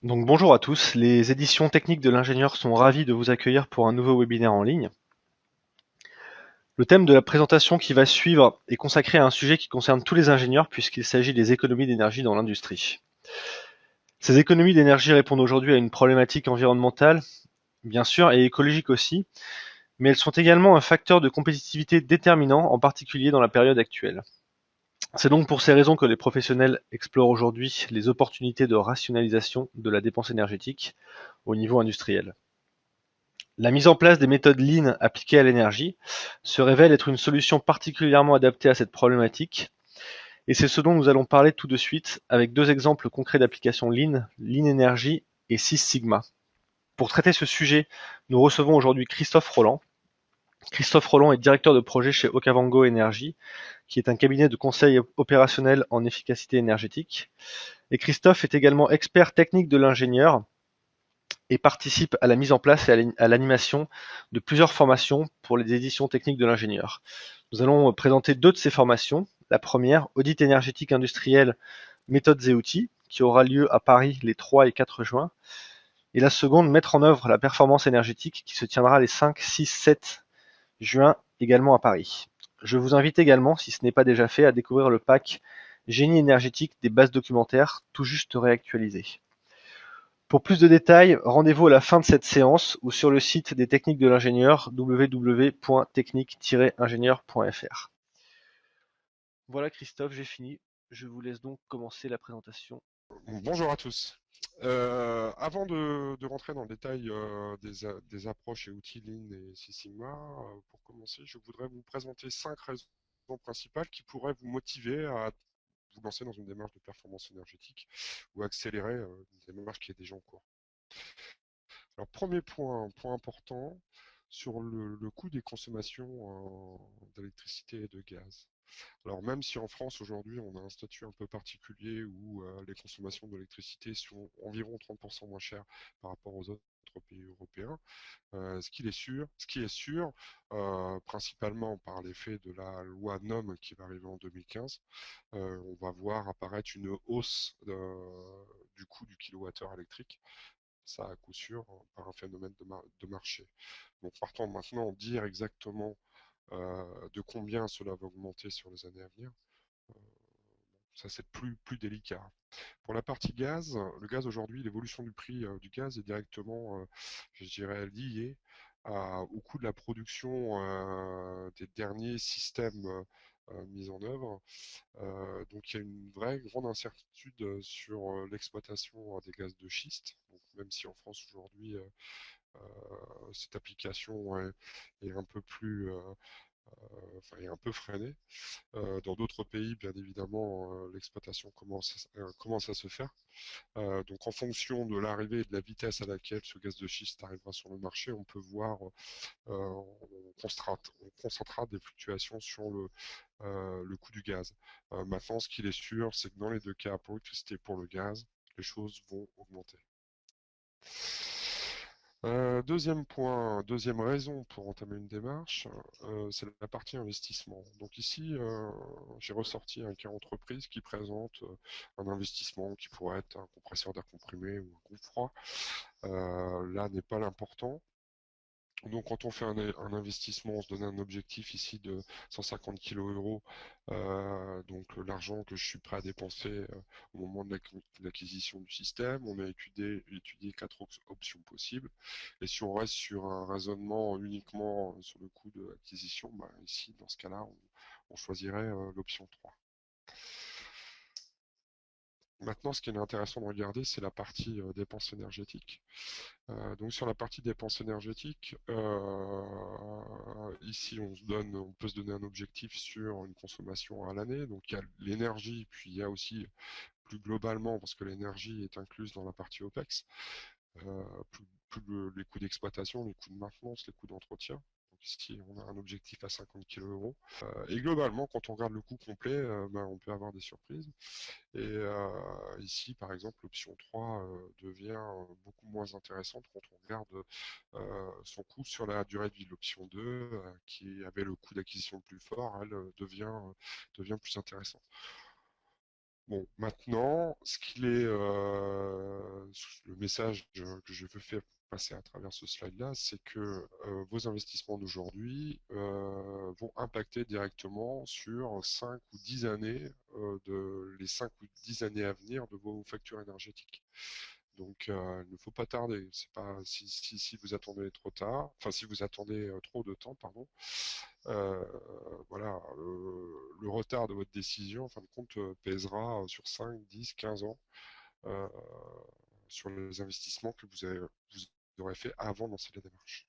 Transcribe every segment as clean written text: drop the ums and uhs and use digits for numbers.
Donc bonjour à tous, les éditions techniques de l'ingénieur sont ravis de vous accueillir pour un nouveau webinaire en ligne. Le thème de la présentation qui va suivre est consacré à un sujet qui concerne tous les ingénieurs puisqu'il s'agit des économies d'énergie dans l'industrie. Ces économies d'énergie répondent aujourd'hui à une problématique environnementale, bien sûr, et écologique aussi, mais elles sont également un facteur de compétitivité déterminant, en particulier dans la période actuelle. C'est donc pour ces raisons que les professionnels explorent aujourd'hui les opportunités de rationalisation de la dépense énergétique au niveau industriel. La mise en place des méthodes Lean appliquées à l'énergie se révèle être une solution particulièrement adaptée à cette problématique, et c'est ce dont nous allons parler tout de suite avec deux exemples concrets d'application Lean, Lean Energy et Six Sigma. Pour traiter ce sujet, nous recevons aujourd'hui Christophe Roland. Christophe Roland est directeur de projet chez Okavango Energy, qui est un cabinet de conseil opérationnel en efficacité énergétique. Et Christophe est également expert technique de l'ingénieur et participe à la mise en place et à l'animation de plusieurs formations pour les éditions techniques de l'ingénieur. Nous allons présenter deux de ces formations. La première, Audit énergétique industriel, méthodes et outils, qui aura lieu à Paris les 3 et 4 juin. Et la seconde, Mettre en œuvre la performance énergétique, qui se tiendra les 5, 6, 7 juin, également à Paris. Je vous invite également, si ce n'est pas déjà fait, à découvrir le pack Génie énergétique des bases documentaires, tout juste réactualisé. Pour plus de détails, rendez-vous à la fin de cette séance ou sur le site des techniques de l'ingénieur www.technique-ingénieur.fr. Voilà Christophe, j'ai fini. Je vous laisse donc commencer la présentation. Bonjour à tous. Avant de rentrer dans le détail des approches et outils Lean et Six Sigma, pour commencer, je voudrais vous présenter 5 raisons principales qui pourraient vous motiver à vous lancer dans une démarche de performance énergétique ou accélérer une démarche qui est déjà en cours. Alors, premier point important sur le coût des consommations d'électricité et de gaz. Alors même si en France aujourd'hui on a un statut un peu particulier où les consommations d'électricité sont environ 30% moins chères par rapport aux autres pays européens, ce qui est sûr, principalement par l'effet de la loi NOM qui va arriver en 2015, on va voir apparaître une hausse du coût du kilowattheure électrique. Ça à coup sûr par un phénomène de marché. Donc partant maintenant dire exactement de combien cela va augmenter sur les années à venir, euh, ça c'est plus délicat. Pour la partie gaz, le gaz aujourd'hui, l'évolution du prix du gaz est directement, je dirais, liée au coût de la production des derniers systèmes mis en œuvre. Donc il y a une vraie grande incertitude sur l'exploitation des gaz de schiste. Donc, même si en France aujourd'hui cette application est un peu plus enfin, est un peu freinée. Dans d'autres pays, bien évidemment, l'exploitation commence à se faire. Donc en fonction de l'arrivée et de la vitesse à laquelle ce gaz de schiste arrivera sur le marché, on peut voir, on constatera des fluctuations sur le coût du gaz. Maintenant, ce qu'il est sûr, c'est que dans les deux cas, pour l'électricité et pour le gaz, les choses vont augmenter. Deuxième point, deuxième raison pour entamer une démarche, c'est la partie investissement. Donc ici, j'ai ressorti un cas entreprise qui présente un investissement qui pourrait être un compresseur d'air comprimé ou un groupe froid. Là n'est pas l'important. Donc quand on fait un investissement, on se donne un objectif ici de 150 kg €, donc l'argent que je suis prêt à dépenser au moment de l'acquisition du système. On a étudié 4 options possibles. Et si on reste sur un raisonnement uniquement sur le coût de l'acquisition, bah, ici, dans ce cas-là, on choisirait l'option 3. Maintenant, ce qui est intéressant de regarder, c'est la partie dépenses énergétiques. Donc sur la partie dépenses énergétiques, ici on peut se donner un objectif sur une consommation à l'année. Donc il y a l'énergie, puis il y a aussi plus globalement, parce que l'énergie est incluse dans la partie OPEX, les coûts d'exploitation, les coûts de maintenance, les coûts d'entretien. Donc ici, on a un objectif à 50 kg €. Et globalement, quand on regarde le coût complet, ben, on peut avoir des surprises. Et ici, par exemple, l'option 3 devient beaucoup moins intéressante quand on regarde son coût sur la durée de vie. L'option 2, qui avait le coût d'acquisition le plus fort, elle devient plus intéressante. Bon, maintenant, le message que je veux faire passer à travers ce slide-là, c'est que vos investissements d'aujourd'hui vont impacter directement sur 5 ou 10 années, les 5 ou 10 années à venir de vos factures énergétiques. Donc, il ne faut pas tarder. C'est pas si vous attendez trop tard, enfin si vous attendez trop de temps, pardon. euh, voilà, le retard de votre décision, en fin de compte, pèsera sur 5, 10, 15 ans euh, sur les investissements que vous aurez fait avant de lancer la démarche.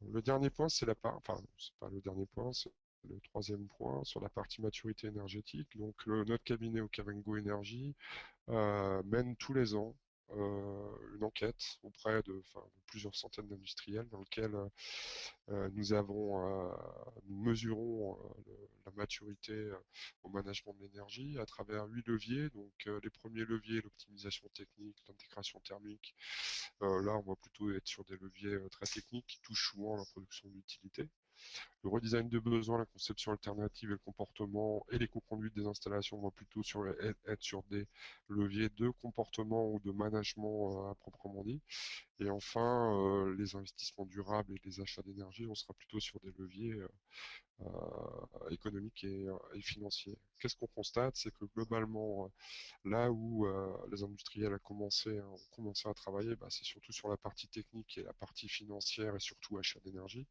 Le dernier point, c'est enfin, c'est pas le dernier point, c'est le troisième point sur la partie maturité énergétique. Donc, notre cabinet au Kavango Énergie mène tous les ans une enquête auprès de plusieurs centaines d'industriels dans lequel nous mesurons la maturité au management de l'énergie à travers 8 leviers. Donc les premiers leviers, l'optimisation technique, l'intégration thermique. Là, on va plutôt être sur des leviers très techniques qui touchent souvent à la production d'utilité. Le redesign de besoins, la conception alternative et le comportement et les co-conduites des installations vont plutôt être sur des leviers de comportement ou de management à proprement dit. Et enfin, les investissements durables et les achats d'énergie, on sera plutôt sur des leviers économiques et financiers. Qu'est-ce qu'on constate? C'est que globalement, là où les industriels ont commencé à travailler, bah, c'est surtout sur la partie technique et la partie financière et surtout achat d'énergie.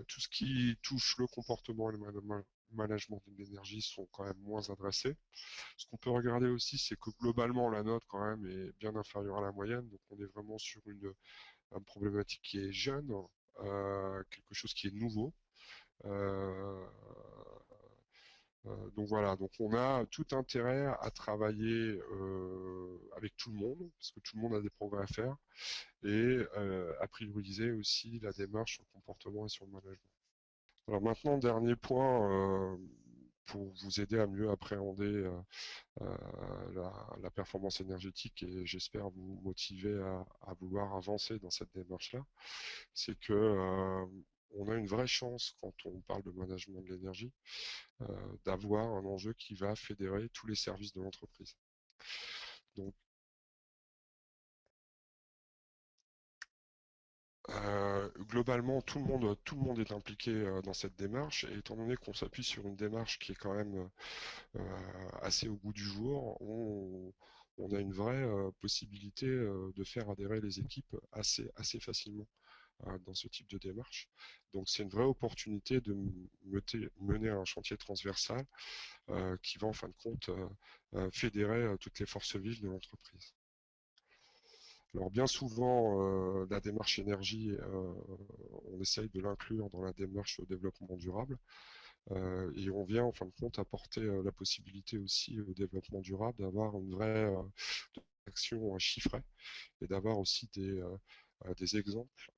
Tout ce qui touche le comportement et le management de l'énergie sont quand même moins adressés. Ce qu'on peut regarder aussi, c'est que globalement, la note quand même est bien inférieure à la moyenne. Donc on est vraiment sur une problématique qui est jeune, quelque chose qui est nouveau. Euh, donc voilà, donc on a tout intérêt à travailler avec tout le monde, parce que tout le monde a des progrès à faire, et à prioriser aussi la démarche sur le comportement et sur le management. Alors maintenant, dernier point, pour vous aider à mieux appréhender la performance énergétique et j'espère vous motiver à vouloir avancer dans cette démarche-là, c'est que on a une vraie chance quand on parle de management de l'énergie d'avoir un enjeu qui va fédérer tous les services de l'entreprise. Donc globalement, tout le monde est impliqué dans cette démarche, et étant donné qu'on s'appuie sur une démarche qui est quand même assez au goût du jour, on a une vraie possibilité de faire adhérer les équipes assez facilement dans ce type de démarche. Donc c'est une vraie opportunité de mener un chantier transversal qui va en fin de compte fédérer toutes les forces vives de l'entreprise. Alors bien souvent, la démarche énergie, on essaye de l'inclure dans la démarche développement durable. Et on vient en fin de compte apporter la possibilité aussi au développement durable d'avoir une vraie action chiffrée et d'avoir aussi des exemples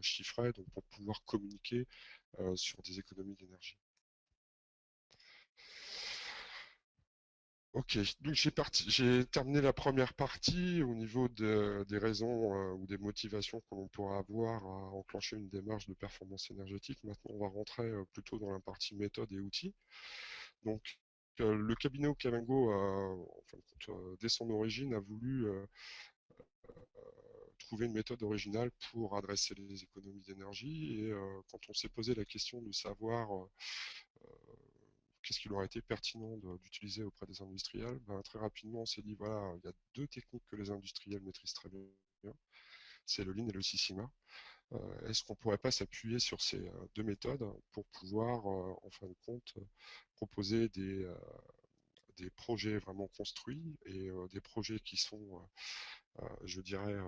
chiffrés donc pour pouvoir communiquer sur des économies d'énergie. Ok, donc j'ai terminé la première partie au niveau des raisons ou des motivations que l'on pourra avoir à enclencher une démarche de performance énergétique. Maintenant, on va rentrer plutôt dans la partie méthode et outils. Donc, le cabinet Okavango, en fin de compte, dès son origine, a voulu trouver une méthode originale pour adresser les économies d'énergie. Et quand on s'est posé la question de savoir qu'est-ce qu'il aurait été pertinent d'utiliser auprès des industriels, ben, très rapidement, on s'est dit, voilà, il y a deux techniques que les industriels maîtrisent très bien. C'est le Lean et le Six Sigma. Est-ce qu'on ne pourrait pas s'appuyer sur ces deux méthodes pour pouvoir, en fin de compte, proposer des projets vraiment construits et des projets qui sont, je dirais,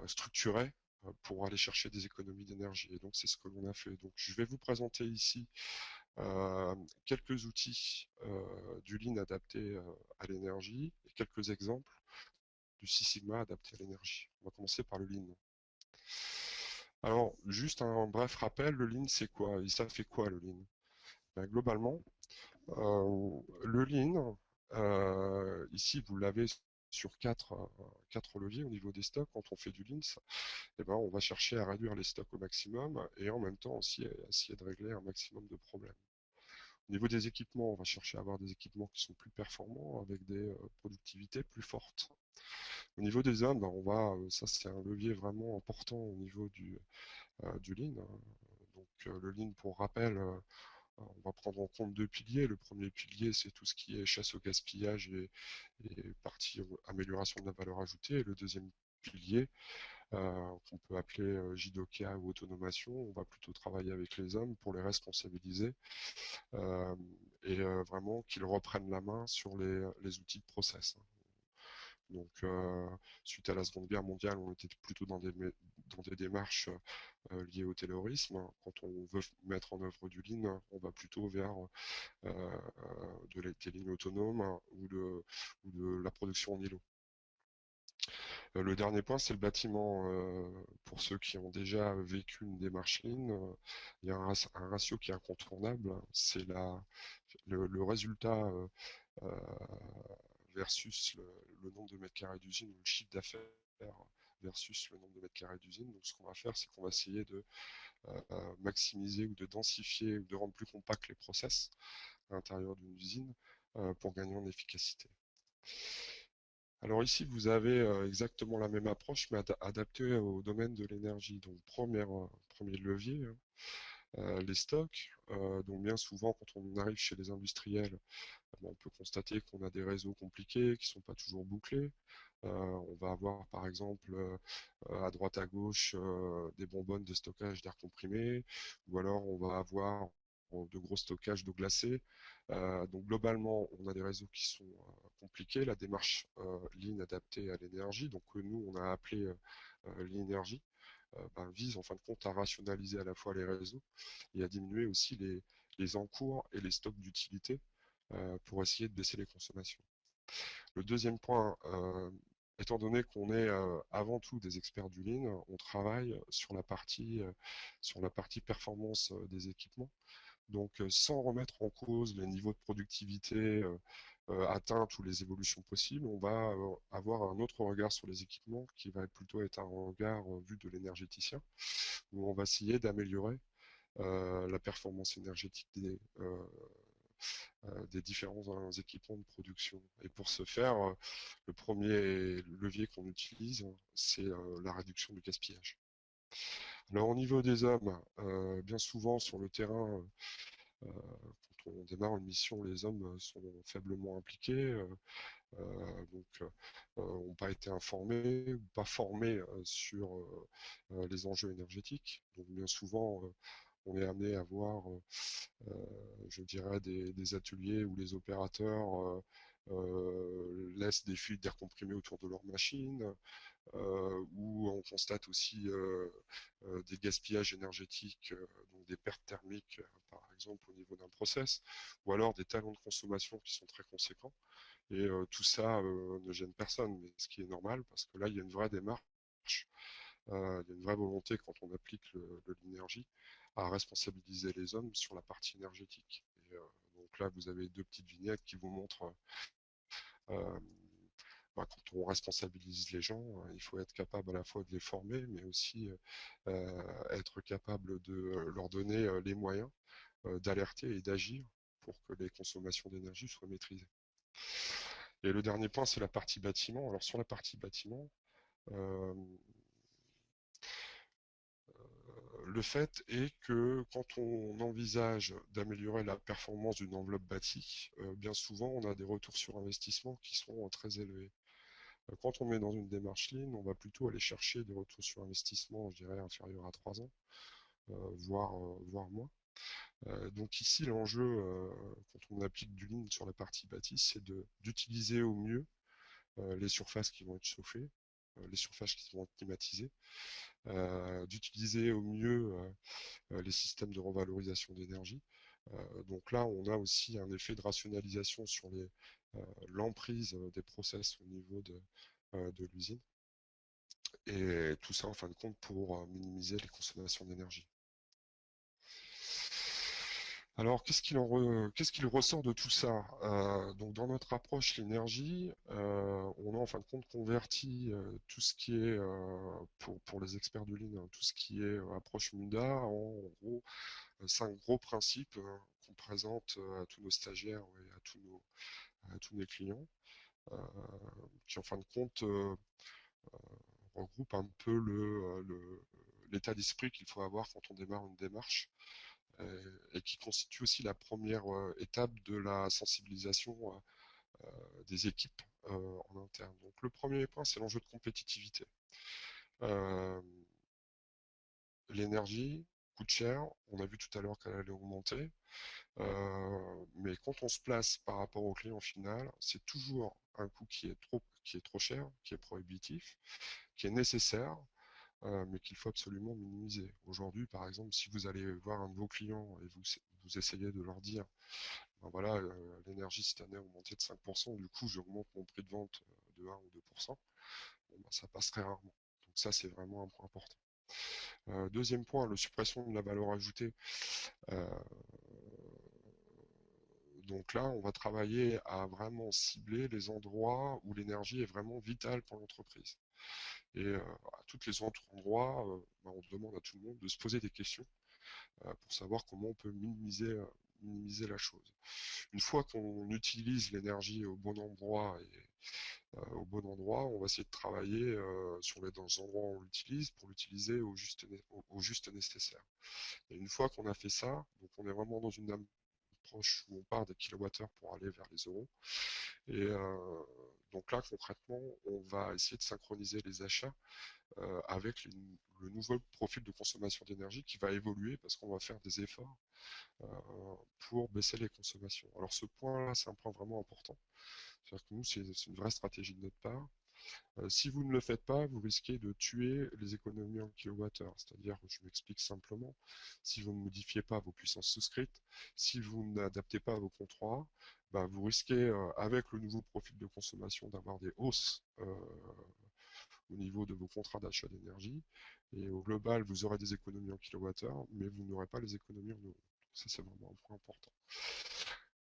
structurés pour aller chercher des économies d'énergie. Et donc, c'est ce que l'on a fait. Donc, je vais vous présenter ici quelques outils du Lean adapté à l'énergie et quelques exemples du Six Sigma adapté à l'énergie. On va commencer par le Lean. Alors, juste un bref rappel, le Lean, c'est quoi? Et ça fait quoi le Lean? Ben, globalement, le Lean, ici, vous l'avez sur quatre leviers au niveau des stocks. Quand on fait du Lean, eh ben, on va chercher à réduire les stocks au maximum et en même temps aussi essayer de régler un maximum de problèmes. Au niveau des équipements, on va chercher à avoir des équipements qui sont plus performants, avec des productivités plus fortes. Au niveau des hommes, ben, ça c'est un levier vraiment important au niveau du Lean, hein. Donc le Lean, pour rappel, on va prendre en compte deux piliers. Le premier pilier, c'est tout ce qui est chasse au gaspillage et partie amélioration de la valeur ajoutée. Et le deuxième pilier, qu'on peut appeler JDOKA ou autonomation, on va plutôt travailler avec les hommes pour les responsabiliser euh, et vraiment qu'ils reprennent la main sur les outils de process. Donc, suite à la Seconde Guerre mondiale, on était plutôt dans des démarches liées au terrorisme. Quand on veut mettre en œuvre du Lean, on va plutôt vers des lignes autonomes ou de la production en îlot. Le dernier point, c'est le bâtiment. Pour ceux qui ont déjà vécu une démarche Lean, il y a un ratio qui est incontournable, c'est le résultat euh, versus le nombre de mètres carrés d'usine ou le chiffre d'affaires versus le nombre de mètres carrés d'usine. Donc ce qu'on va faire, c'est qu'on va essayer de maximiser ou de densifier ou de rendre plus compact les process à l'intérieur d'une usine pour gagner en efficacité. Alors ici, vous avez exactement la même approche, mais adaptée au domaine de l'énergie. Donc premier levier, hein, les stocks. Donc bien souvent, quand on arrive chez les industriels, on peut constater qu'on a des réseaux compliqués qui ne sont pas toujours bouclés. On va avoir par exemple à droite à gauche des bonbonnes de stockage d'air comprimé, ou alors on va avoir de gros stockages d'eau glacée. Donc globalement, on a des réseaux qui sont compliqués. La démarche Lean adaptée à l'énergie, donc que nous on a appelé l'énergie, vise en fin de compte à rationaliser à la fois les réseaux et à diminuer aussi les encours et les stocks d'utilité pour essayer de baisser les consommations. Le deuxième point, étant donné qu'on est avant tout des experts du Lean, on travaille sur la partie performance des équipements. Donc, sans remettre en cause les niveaux de productivité atteints ou les évolutions possibles, on va avoir un autre regard sur les équipements qui va plutôt être un regard vu de l'énergéticien, où on va essayer d'améliorer la performance énergétique des différents équipements de production. Et pour ce faire, le premier levier qu'on utilise, c'est la réduction du gaspillage. Alors au niveau des hommes, bien souvent sur le terrain, quand on démarre une mission, les hommes sont faiblement impliqués, donc n'ont pas été informés ou pas formés sur les enjeux énergétiques. Donc bien souvent, on est amené à voir, je dirais, des ateliers où les opérateurs laissent des fuites d'air comprimé autour de leur machine, où on constate aussi des gaspillages énergétiques, donc des pertes thermiques, par exemple au niveau d'un process, ou alors des talents de consommation qui sont très conséquents. Et tout ça ne gêne personne, mais ce qui est normal, parce que là, il y a une vraie démarche, il y a une vraie volonté quand on applique l'énergie à responsabiliser les hommes sur la partie énergétique. Et, donc là, vous avez deux petites vignettes qui vous montrent euh, quand on responsabilise les gens, il faut être capable à la fois de les former, mais aussi être capable de leur donner les moyens d'alerter et d'agir pour que les consommations d'énergie soient maîtrisées. Et le dernier point, c'est la partie bâtiment. Alors sur la partie bâtiment, euh, le fait est que quand on envisage d'améliorer la performance d'une enveloppe bâtie, bien souvent on a des retours sur investissement qui sont très élevés. Quand on est dans une démarche Lean, on va plutôt aller chercher des retours sur investissement, je dirais, inférieurs à 3 ans, voire moins. Donc ici, l'enjeu, quand on applique du Lean sur la partie bâtie, c'est d'utiliser au mieux les surfaces qui vont être chauffées, les surfaces qui vont être climatisées, d'utiliser au mieux les systèmes de revalorisation d'énergie. Donc là, on a aussi un effet de rationalisation sur l'emprise des process au niveau de l'usine. Et tout ça, en fin de compte, pour minimiser les consommations d'énergie. Alors, qu'est-ce qu'il ressort de tout ça? Donc, dans notre approche l'énergie, on a en fin de compte converti tout ce qui est, pour les experts du Lean, hein, tout ce qui est approche MUDA, en gros, 5 gros principes qu'on présente à tous nos stagiaires et à tous nos clients, euh, qui en fin de compte regroupe un peu l'état d'esprit qu'il faut avoir quand on démarre une démarche et qui constitue aussi la première étape de la sensibilisation des équipes en interne. Donc le premier point, c'est l'enjeu de compétitivité. Euh, L'énergie coûte cher, on a vu tout à l'heure qu'elle allait augmenter, mais quand on se place par rapport au client final, c'est toujours un coût qui est trop cher, qui est prohibitif, qui est nécessaire, mais qu'il faut absolument minimiser. Aujourd'hui, par exemple, si vous allez voir un de vos clients et vous essayez de leur dire, ben voilà, l'énergie cette année a augmenté de 5%, du coup j'augmente mon prix de vente de 1 ou 2%, bon, ben, ça passe très rarement. Donc ça, c'est vraiment un point important. Deuxième point, la suppression de la valeur ajoutée. Euh, donc là, on va travailler à vraiment cibler les endroits où l'énergie est vraiment vitale pour l'entreprise. Et à tous les autres endroits, ben, on demande à tout le monde de se poser des questions pour savoir comment on peut minimiser la chose. Une fois qu'on utilise l'énergie au bon endroit on va essayer de travailler sur les dans les endroits où on l'utilise pour l'utiliser au juste nécessaire. Et une fois qu'on a fait ça, donc on est vraiment dans une approche où on part des kilowattheures pour aller vers les euros. Et donc là, concrètement, on va essayer de synchroniser les achats avec le nouveau profil de consommation d'énergie qui va évoluer parce qu'on va faire des efforts euh, pour baisser les consommations. Alors ce point-là, c'est un point vraiment important. C'est-à-dire que nous, c'est une vraie stratégie de notre part. Si vous ne le faites pas, vous risquez de tuer les économies en kilowattheure. C'est-à-dire, je m'explique simplement, si vous ne modifiez pas vos puissances souscrites, si vous n'adaptez pas vos contrats, bah, vous risquez, avec le nouveau profil de consommation, d'avoir des hausses au niveau de vos contrats d'achat d'énergie. Et au global, vous aurez des économies en kilowattheure, mais vous n'aurez pas les économies en euros. Ça, c'est vraiment un point important.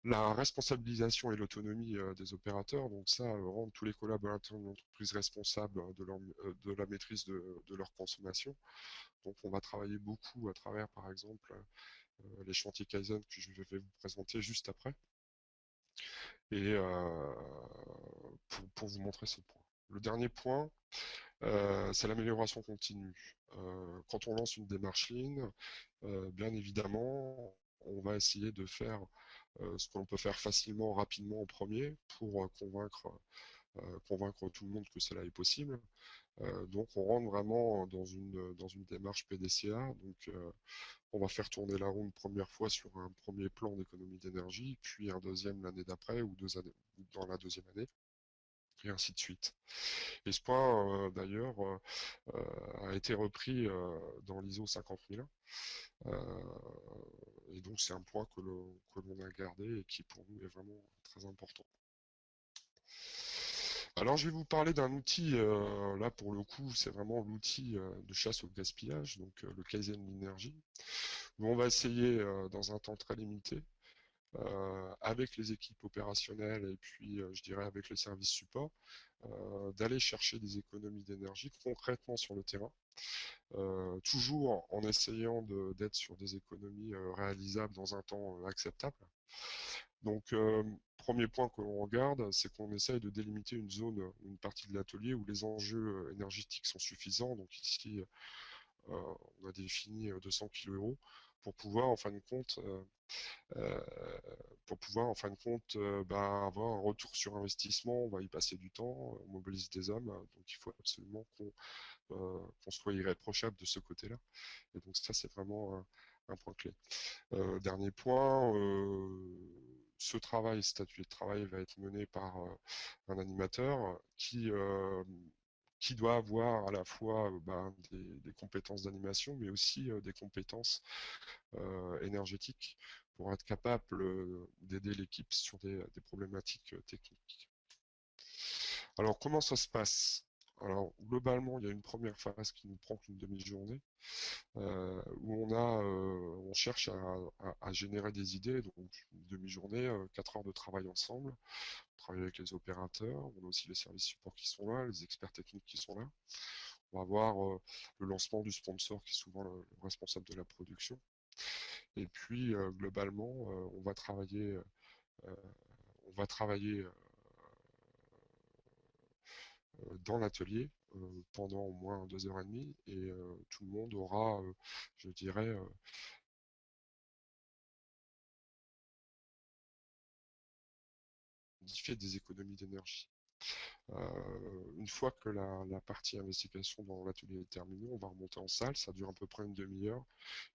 La responsabilisation et l'autonomie des opérateurs, donc ça, rendre tous les collaborateurs de l'entreprise responsables de la maîtrise de leur consommation. Donc on va travailler beaucoup à travers, par exemple, les chantiers Kaizen que je vais vous présenter juste après, et pour vous montrer ce point. Le dernier point, c'est l'amélioration continue. Quand on lance une démarche Lean, bien évidemment, on va essayer de faire ce qu'on peut faire facilement, rapidement en premier pour convaincre tout le monde que cela est possible. Donc on rentre vraiment dans une démarche PDCA. Donc on va faire tourner la roue une première fois sur un premier plan d'économie d'énergie, puis un deuxième l'année d'après ou 2 années dans la deuxième année, et ainsi de suite. Et ce point, d'ailleurs, a été repris dans l'ISO 50001. Et donc c'est un point que l'on a gardé et qui pour nous est vraiment très important. Alors je vais vous parler d'un outil, là pour le coup c'est vraiment l'outil de chasse au gaspillage, donc le Kaizen d'énergie, où on va essayer dans un temps très limité, avec les équipes opérationnelles et puis je dirais avec les services support, d'aller chercher des économies d'énergie concrètement sur le terrain, toujours en essayant d'être sur des économies réalisables dans un temps acceptable. Donc, premier point que l'on regarde, c'est qu'on essaye de délimiter une zone, une partie de l'atelier où les enjeux énergétiques sont suffisants. Donc ici, on a défini 200 kg pour pouvoir, en fin de compte, euh, bah, avoir un retour sur investissement. On va y passer du temps, on mobilise des hommes, donc il faut absolument qu'on soit irréprochable de ce côté-là. Et donc ça, c'est vraiment un point clé. Dernier point, ce travail, cet atelier de travail va être mené par un animateur qui doit avoir à la fois ben, des compétences d'animation, mais aussi des compétences énergétiques pour être capable d'aider l'équipe sur des problématiques techniques. Alors, comment ça se passe? Alors, globalement, il y a une première phase qui ne prend qu'une demi-journée, où on cherche à générer des idées, donc une demi-journée, 4 heures de travail ensemble, on travaille avec les opérateurs, on a aussi les services support qui sont là, les experts techniques qui sont là. On va avoir le lancement du sponsor qui est souvent le responsable de la production. Et puis globalement, euh, on va travailler dans l'atelier pendant au moins 2 heures et demie et tout le monde aura, je dirais, fait des économies d'énergie. Une fois que la partie investigation dans l'atelier est terminée, on va remonter en salle, ça dure à peu près une demi-heure,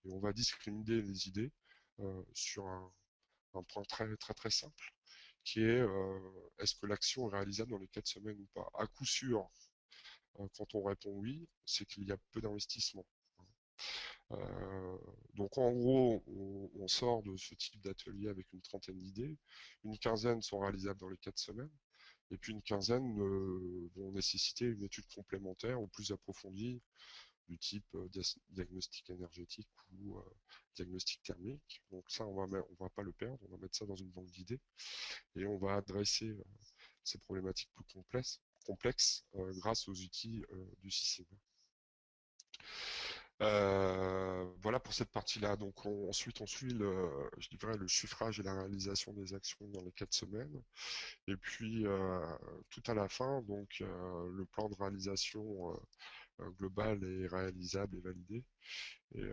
et on va discriminer les idées sur un point très très très simple, qui est est-ce que l'action est réalisable dans les 4 semaines ou pas. À coup sûr, quand on répond oui, c'est qu'il y a peu d'investissement. Euh, donc en gros, on sort de ce type d'atelier avec une trentaine d'idées, une quinzaine sont réalisables dans les 4 semaines, et puis une quinzaine vont nécessiter une étude complémentaire ou plus approfondie du type diagnostic énergétique ou diagnostic thermique. Donc ça, on va pas le perdre, on va mettre ça dans une banque d'idées et on va adresser ces problématiques plus complexes grâce aux outils du système. Voilà pour cette partie-là. Donc ensuite, on suit je dirais, le chiffrage et la réalisation des actions dans les 4 semaines. Et puis tout à la fin, donc le plan de réalisation global est réalisable et validé. Et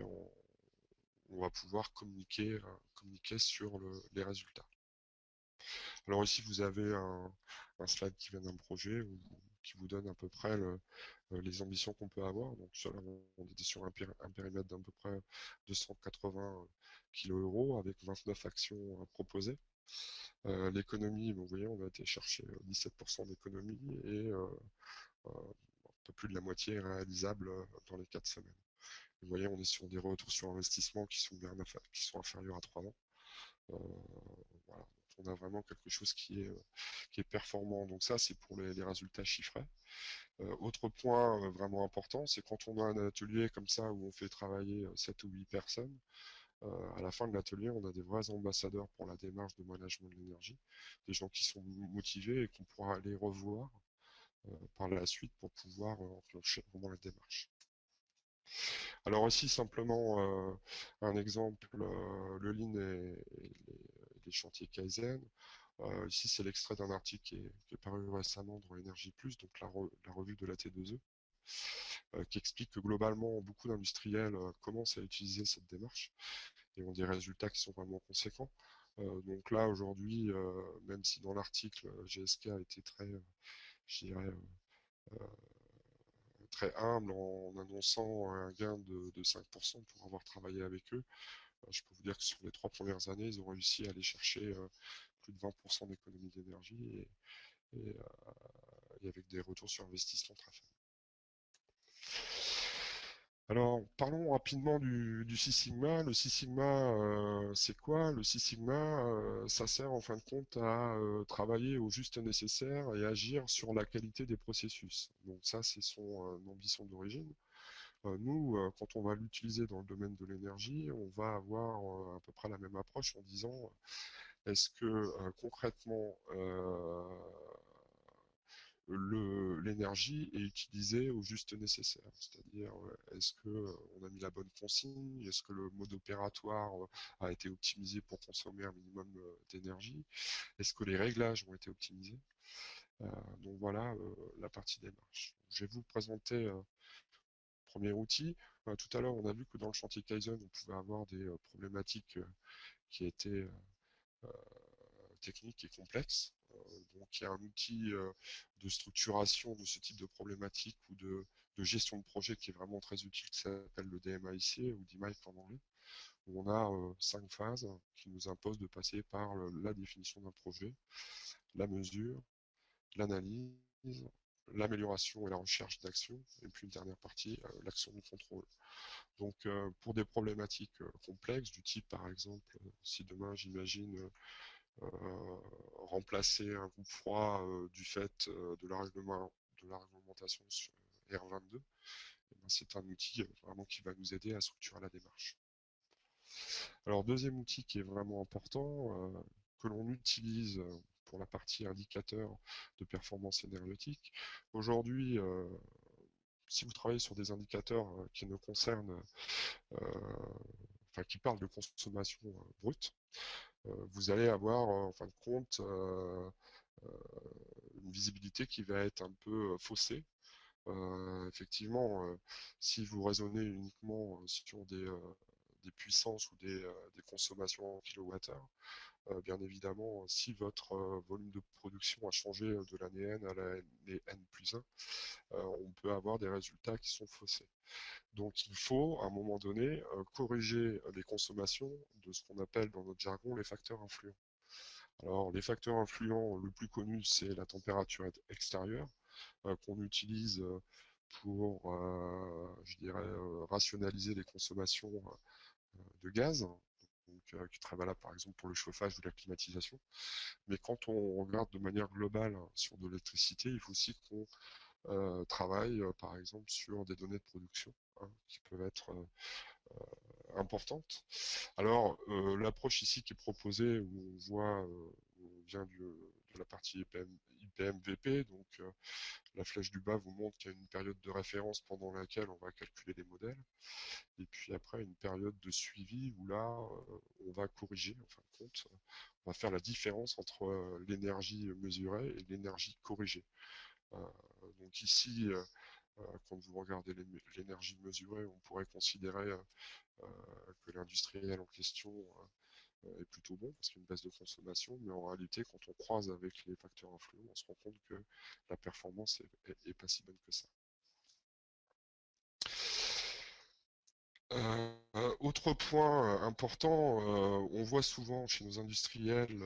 on va pouvoir communiquer sur les résultats. Alors ici, vous avez un slide qui vient d'un projet qui vous donne à peu près les ambitions qu'on peut avoir. Donc là, on était sur un périmètre d'à peu près 280 kg avec 29 actions à proposer. L'économie, vous voyez, on a été chercher 17% d'économie et un peu plus de la moitié est réalisable dans les 4 semaines. Vous voyez, on est sur des retours sur investissement qui sont inférieurs à 3 ans. Voilà. On a vraiment quelque chose qui est performant. Donc ça, c'est pour les résultats chiffrés. Autre point vraiment important, c'est quand on a un atelier comme ça où on fait travailler 7 ou 8 personnes, à la fin de l'atelier, on a des vrais ambassadeurs pour la démarche de management de l'énergie, des gens qui sont motivés et qu'on pourra aller revoir par la suite pour pouvoir enclencher vraiment la démarche. Alors aussi simplement un exemple, le Lean et les chantiers Kaizen. Ici, c'est l'extrait d'un article qui est paru récemment dans Énergie Plus, donc la revue de la T2E, qui explique que globalement, beaucoup d'industriels commencent à utiliser cette démarche et ont des résultats qui sont vraiment conséquents. Donc là, aujourd'hui, même si dans l'article, GSK a été très, je dirais, très humble en annonçant un gain de 5% pour avoir travaillé avec eux, je peux vous dire que sur les 3 premières années, ils ont réussi à aller chercher plus de 20% d'économie d'énergie et avec des retours sur investissement très faibles. Alors, parlons rapidement du Six Sigma. Le Six Sigma, c'est quoi? Le Six Sigma, ça sert en fin de compte à travailler au juste nécessaire et agir sur la qualité des processus. Donc ça, c'est son ambition d'origine. Nous, quand on va l'utiliser dans le domaine de l'énergie, on va avoir à peu près la même approche en disant est-ce que concrètement l'énergie est utilisée au juste nécessaire. C'est-à-dire, est-ce qu'on a mis la bonne consigne? Est-ce que le mode opératoire a été optimisé pour consommer un minimum d'énergie? Est-ce que les réglages ont été optimisés? Donc voilà la partie démarche. Je vais vous présenter le premier outil. Tout à l'heure, on a vu que dans le chantier Kaizen, on pouvait avoir des problématiques qui étaient techniques et complexes. Donc il y a un outil de structuration de ce type de problématique ou de gestion de projet qui est vraiment très utile, qui s'appelle le DMAIC ou DMAIC en anglais, où on a 5 phases qui nous imposent de passer par la définition d'un projet, la mesure, l'analyse, l'amélioration et la recherche d'action, et puis une dernière partie, l'action de contrôle. Donc pour des problématiques complexes, du type par exemple, si demain j'imagine remplacer un groupe froid du fait de la réglementation sur R22, eh ben, c'est un outil vraiment qui va nous aider à structurer la démarche. Alors deuxième outil qui est vraiment important, que l'on utilise pour la partie indicateur de performance énergétique. Aujourd'hui, si vous travaillez sur des indicateurs qui ne concernent enfin qui parle de consommation brute, vous allez avoir en fin de compte une visibilité qui va être un peu faussée. Effectivement, si vous raisonnez uniquement sur des puissances ou des consommations en kilowattheure, bien évidemment, si votre volume de production a changé de l'année N à l'année N plus 1, on peut avoir des résultats qui sont faussés. Donc il faut, à un moment donné, corriger les consommations de ce qu'on appelle dans notre jargon les facteurs influents. Alors les facteurs influents, le plus connu, c'est la température extérieure, qu'on utilise pour, je dirais, rationaliser les consommations de gaz, donc, qui est très valable par exemple pour le chauffage ou la climatisation. Mais quand on regarde de manière globale sur de l'électricité, il faut aussi qu'on travaille par exemple sur des données de production hein, qui peuvent être importantes. Alors l'approche ici qui est proposée, où on voit, on vient de la partie IPM-VP, donc la flèche du bas vous montre qu'il y a une période de référence pendant laquelle on va calculer les modèles, et puis après une période de suivi où là on va corriger, en fin de compte, on va faire la différence entre l'énergie mesurée et l'énergie corrigée. Donc ici, quand vous regardez l'énergie mesurée, on pourrait considérer que l'industriel en question est plutôt bon parce qu'il y a une baisse de consommation, mais en réalité, quand on croise avec les facteurs influents, on se rend compte que la performance est pas si bonne que ça. Autre point important, on voit souvent chez nos industriels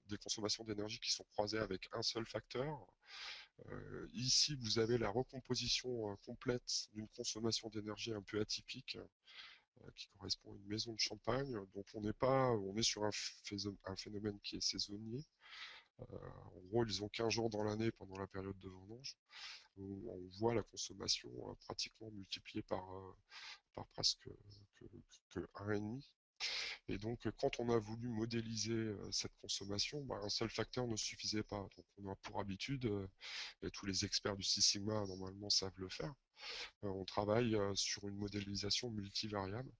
des consommations d'énergie qui sont croisées avec un seul facteur. Ici, vous avez la recomposition complète d'une consommation d'énergie un peu atypique qui correspond à une maison de champagne. Donc on est sur un phénomène qui est saisonnier. En gros, ils ont 15 jours dans l'année pendant la période de vendange, où on voit la consommation pratiquement multipliée par presque que 1,5. Et donc, quand on a voulu modéliser cette consommation, bah, un seul facteur ne suffisait pas. Donc, on a pour habitude, et tous les experts du Six Sigma normalement savent le faire, on travaille sur une modélisation multivariable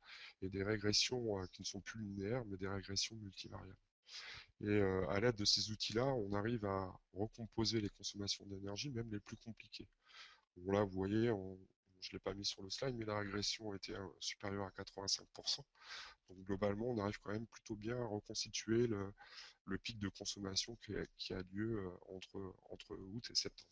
et des régressions qui ne sont plus linéaires, mais des régressions multivariables. Et à l'aide de ces outils-là, on arrive à recomposer les consommations d'énergie, même les plus compliquées. Bon, là, vous voyez, je ne l'ai pas mis sur le slide, mais la régression était supérieure à 85%. Donc globalement, on arrive quand même plutôt bien à reconstituer le pic de consommation qui a lieu entre août et septembre.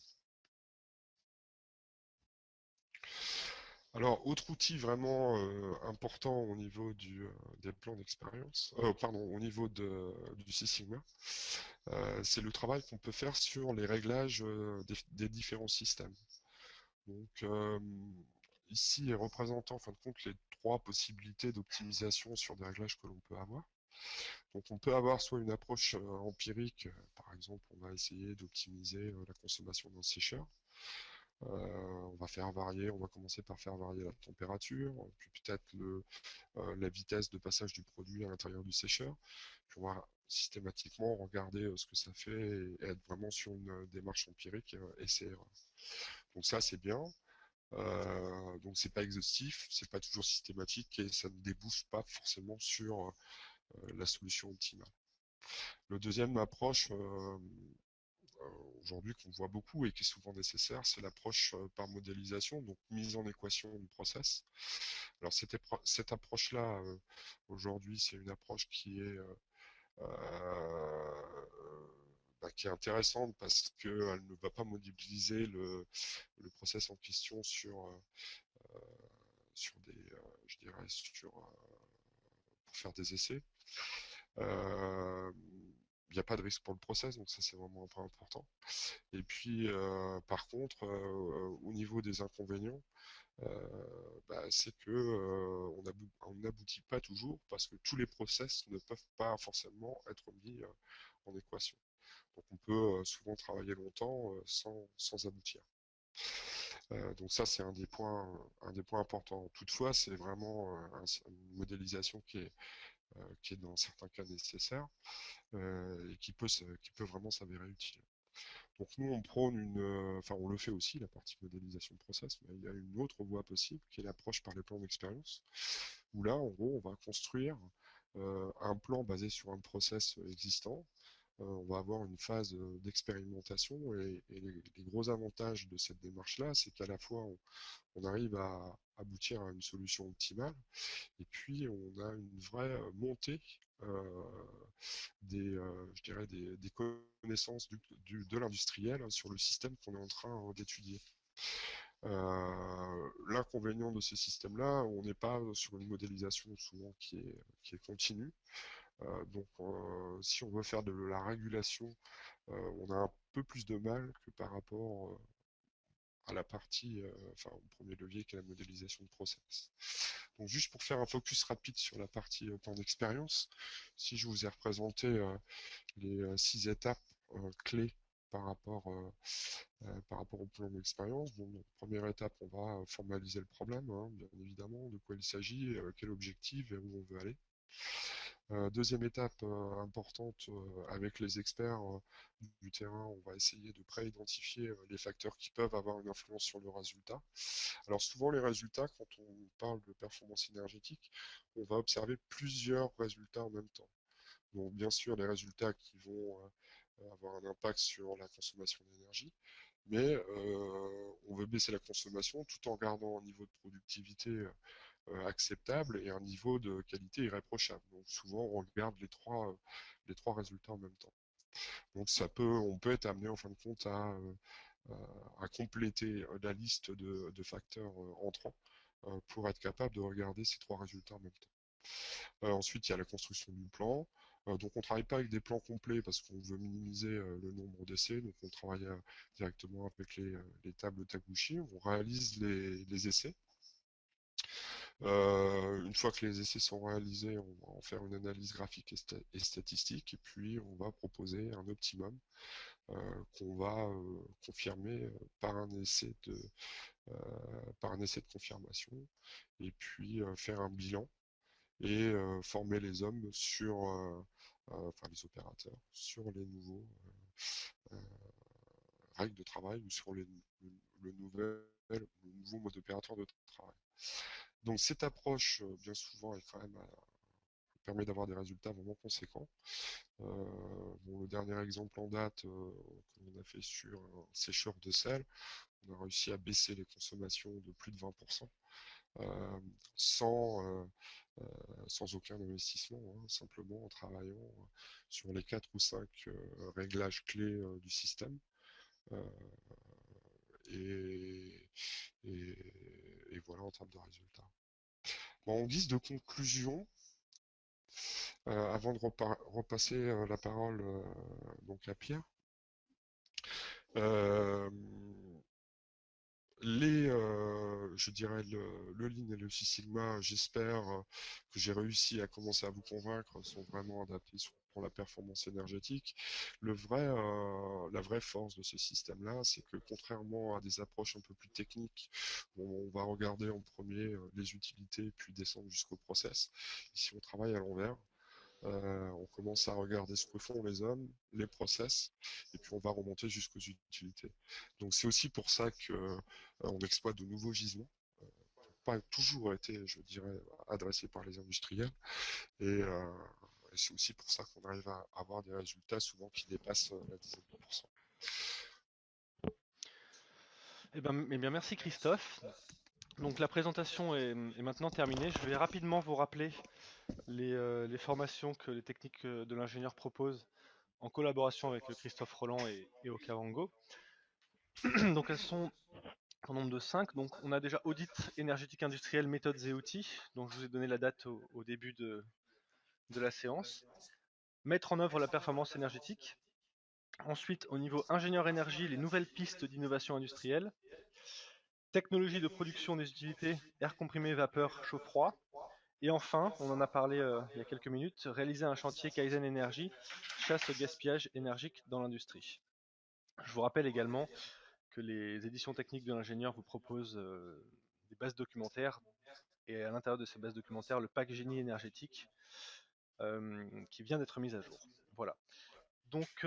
Alors, autre outil vraiment important au niveau des plans d'expérience, pardon, au niveau du Six Sigma, c'est le travail qu'on peut faire sur les réglages des différents systèmes. Donc, ici est représenté en fin de compte les trois possibilités d'optimisation sur des réglages que l'on peut avoir. Donc, on peut avoir soit une approche empirique, par exemple, on va essayer d'optimiser la consommation d'un sécheur. On va commencer par faire varier la température, puis peut-être la vitesse de passage du produit à l'intérieur du sécheur. Puis on va systématiquement regarder ce que ça fait et être vraiment sur une démarche empirique essai-erreur. Donc ça c'est bien. Donc c'est pas exhaustif, c'est pas toujours systématique et ça ne débouche pas forcément sur la solution optimale. Le deuxième approche aujourd'hui qu'on voit beaucoup et qui est souvent nécessaire, c'est l'approche par modélisation, donc mise en équation du process. Alors cette approche-là, aujourd'hui, c'est une approche qui est intéressante parce qu'elle ne va pas modéliser le process en question sur je dirais, pour faire des essais. Il n'y a pas de risque pour le process, donc ça c'est vraiment un point important. Et puis par contre, au niveau des inconvénients, c'est que on n'aboutit pas toujours parce que tous les process ne peuvent pas forcément être mis en équation. Donc on peut souvent travailler longtemps sans aboutir. Donc ça c'est un des points importants. Toutefois, c'est vraiment une modélisation qui est dans certains cas nécessaire et qui peut vraiment s'avérer utile. Donc nous, on prône enfin on le fait aussi, la partie modélisation de process, mais il y a une autre voie possible qui est l'approche par les plans d'expérience, où là, en gros, on va construire un plan basé sur un process existant. On va avoir une phase d'expérimentation et les gros avantages de cette démarche-là, c'est qu'à la fois on arrive à aboutir à une solution optimale et puis on a une vraie montée euh, je dirais des connaissances de l'industriel sur le système qu'on est en train d'étudier. L'inconvénient de ces systèmes-là, on n'est pas sur une modélisation souvent qui est continue. Si on veut faire de la régulation, on a un peu plus de mal que par rapport à la partie, enfin au premier levier qui est la modélisation de process. Donc juste pour faire un focus rapide sur la partie plan d'expérience, si je vous ai représenté les 6 étapes clés par rapport au plan d'expérience. Bon, donc, première étape, on va formaliser le problème, hein, bien évidemment, de quoi il s'agit, quel objectif et où on veut aller. Deuxième étape importante avec les experts du terrain, on va essayer de pré-identifier les facteurs qui peuvent avoir une influence sur le résultat. Alors souvent les résultats, quand on parle de performance énergétique, on va observer plusieurs résultats en même temps. Donc bien sûr les résultats qui vont avoir un impact sur la consommation d'énergie, mais on veut baisser la consommation tout en gardant un niveau de productivité acceptable et un niveau de qualité irréprochable. Donc souvent on regarde les trois résultats en même temps. Donc on peut être amené en fin de compte à compléter la liste de facteurs entrants pour être capable de regarder ces trois résultats en même temps. Ensuite, il y a la construction du plan. Donc on ne travaille pas avec des plans complets parce qu'on veut minimiser le nombre d'essais. Donc on travaille directement avec les tables Taguchi. On réalise les essais. Une fois que les essais sont réalisés, on va en faire une analyse graphique et statistique. Et puis on va proposer un optimum qu'on va confirmer euh, par un essai de confirmation. Et puis faire un bilan et former les hommes enfin les opérateurs, sur les nouveaux euh, règles de travail ou sur le nouveau mode opératoire de travail. Donc cette approche, bien souvent, permet d'avoir des résultats vraiment conséquents. Le dernier exemple en date que l'on a fait sur un sécheur de sel, on a réussi à baisser les consommations de plus de 20%. Euh, sans, euh, sans aucun investissement, hein, simplement en travaillant sur les 4 ou 5 réglages clés du système. Euh, et, et, et, voilà en termes de résultats. Bon, en guise de conclusion, avant de repasser la parole donc à Pierre, euh, je dirais le Lean et le Six Sigma, j'espère que j'ai réussi à commencer à vous convaincre, sont vraiment adaptés pour la performance énergétique. La vraie force de ce système-là, c'est que contrairement à des approches un peu plus techniques, où on va regarder en premier les utilités, puis descendre jusqu'au process. Ici, on travaille à l'envers. On commence à regarder ce que font les hommes, les process, et puis on va remonter jusqu'aux utilités. Donc c'est aussi pour ça qu'on exploite de nouveaux gisements, pas toujours été, je dirais, adressés par les industriels, et c'est aussi pour ça qu'on arrive à avoir des résultats souvent qui dépassent la dizaine de pourcents. Eh bien, merci Christophe. Donc la présentation est maintenant terminée. Je vais rapidement vous rappeler les formations que les techniques de l'ingénieur proposent en collaboration avec Christophe Roland et Okavango. Donc elles sont au nombre de 5. Donc on a déjà audit énergétique industriel, méthodes et outils, dont je vous ai donné la date au début de la séance. Mettre en œuvre la performance énergétique. Ensuite, au niveau ingénieur énergie, les nouvelles pistes d'innovation industrielle. Technologie de production des utilités, air comprimé, vapeur, chaud-froid. Et enfin, on en a parlé il y a quelques minutes, réaliser un chantier Kaizen Énergie, chasse au gaspillage énergique dans l'industrie. Je vous rappelle également que les éditions techniques de l'ingénieur vous proposent des bases documentaires, et à l'intérieur de ces bases documentaires, le pack génie énergétique qui vient d'être mis à jour. Voilà. Donc,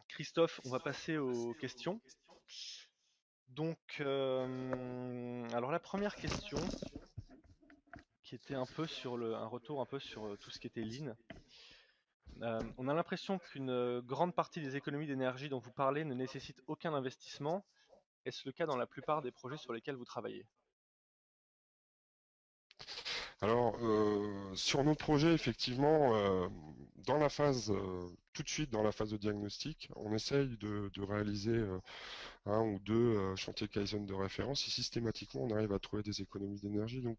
Christophe, on va passer aux questions. Donc, alors la première question, qui était un peu sur un retour un peu sur tout ce qui était lean. On a l'impression qu'une grande partie des économies d'énergie dont vous parlez ne nécessite aucun investissement. Est-ce le cas dans la plupart des projets sur lesquels vous travaillez? Alors, sur nos projets, effectivement, dans la phase, tout de suite dans la phase de diagnostic, on essaye de réaliser un ou deux chantiers Kaizen de référence et systématiquement, on arrive à trouver des économies d'énergie. Donc,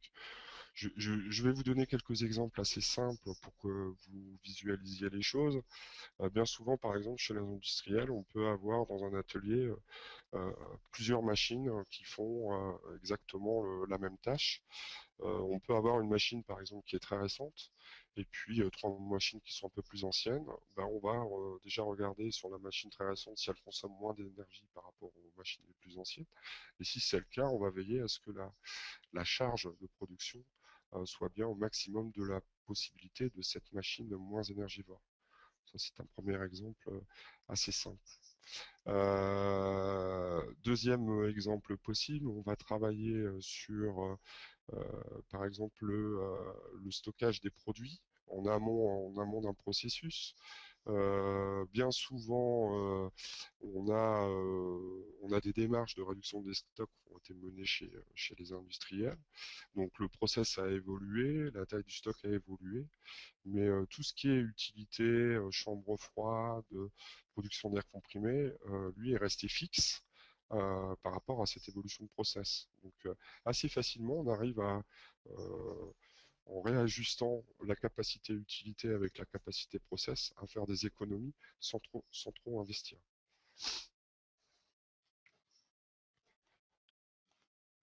je vais vous donner quelques exemples assez simples pour que vous visualisiez les choses. Bien souvent, par exemple, chez les industriels, on peut avoir dans un atelier euh, plusieurs machines qui font exactement la même tâche. On peut avoir une machine, par exemple, qui est très récente, et puis trois machines qui sont un peu plus anciennes. Ben, on va déjà regarder sur la machine très récente si elle consomme moins d'énergie par rapport aux machines les plus anciennes. Et si c'est le cas, on va veiller à ce que la charge de production soit bien au maximum de la possibilité de cette machine moins énergivore. Ça, c'est un premier exemple assez simple. Deuxième exemple possible, on va travailler sur, par exemple, le stockage des produits en amont d'un processus. Bien souvent, on a des démarches de réduction des stocks qui ont été menées chez les industriels. Donc le process a évolué, la taille du stock a évolué, mais tout ce qui est utilité, chambre froide, production d'air comprimé, lui est resté fixe par rapport à cette évolution de process. Donc assez facilement, on arrive à, en réajustant la capacité utilité avec la capacité process, à faire des économies sans trop investir.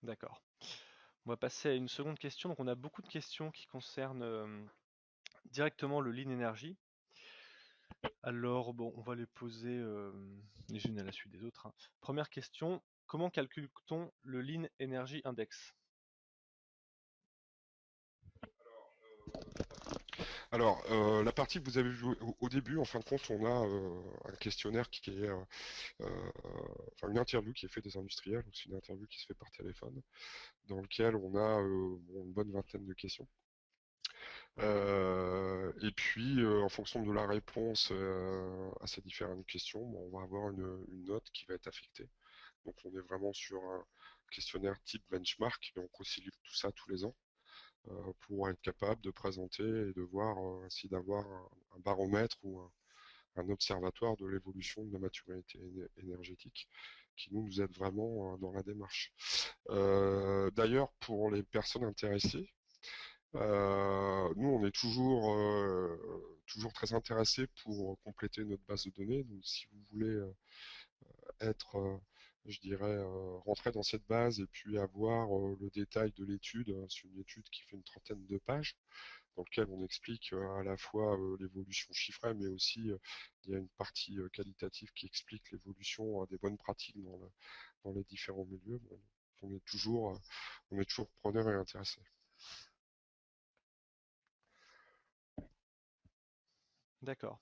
D'accord. On va passer à une seconde question. Donc, on a beaucoup de questions qui concernent directement le lean energy. Alors, bon, on va les poser les unes à la suite des autres, hein. Première question, comment calcule-t-on le Lean Energy Index? Alors, la partie que vous avez vue au début, en fin de compte, on a un questionnaire qui est, enfin une interview qui est faite des industriels, donc c'est une interview qui se fait par téléphone, dans lequel on a une bonne vingtaine de questions. Et puis, en fonction de la réponse à ces différentes questions, bon, on va avoir une note qui va être affectée. Donc, on est vraiment sur un questionnaire type benchmark, et on concile tout ça tous les ans pour être capable de présenter et de voir ainsi d'avoir un baromètre ou un observatoire de l'évolution de la maturité énergétique qui nous aide vraiment dans la démarche. D'ailleurs, pour les personnes intéressées, nous, on est toujours très intéressés pour compléter notre base de données. Donc, si vous voulez être, je dirais, rentrer dans cette base et puis avoir le détail de l'étude, c'est une étude qui fait une trentaine de pages, dans lequel on explique à la fois l'évolution chiffrée, mais aussi il y a une partie qualitative qui explique l'évolution des bonnes pratiques dans les différents milieux. Bon, on est toujours preneur et intéressé. D'accord.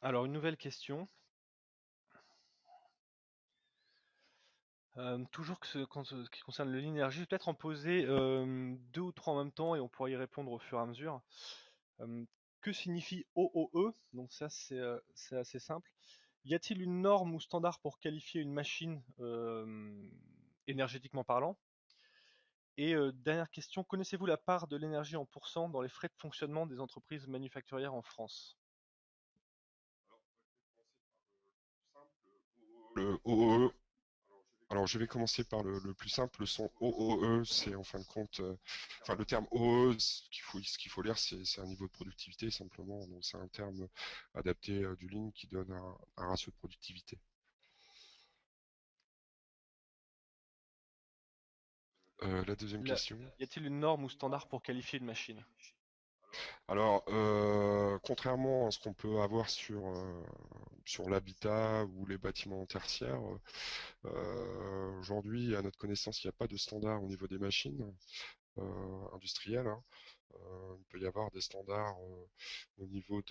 Alors, une nouvelle question. Toujours ce qui concerne le Lean Energy, je vais peut-être en poser deux ou trois en même temps et on pourra y répondre au fur et à mesure. Euh, que signifie OOE? Donc ça, c'est assez simple. Y a-t-il une norme ou standard pour qualifier une machine énergétiquement parlant? Et dernière question, connaissez-vous la part de l'énergie en pourcent dans les frais de fonctionnement des entreprises manufacturières en France? Le OOE, alors je vais commencer par le plus simple, son OOE, c'est en fin de compte, enfin le terme OOE, ce qu'il faut lire, c'est un niveau de productivité simplement, donc c'est un terme adapté du Lean qui donne un ratio de productivité. La deuxième question. Y a-t-il une norme ou standard pour qualifier une machine? Alors, contrairement à ce qu'on peut avoir sur l'habitat ou les bâtiments tertiaires, aujourd'hui, à notre connaissance, il n'y a pas de standard au niveau des machines industrielles, hein. peut y avoir des standards au niveau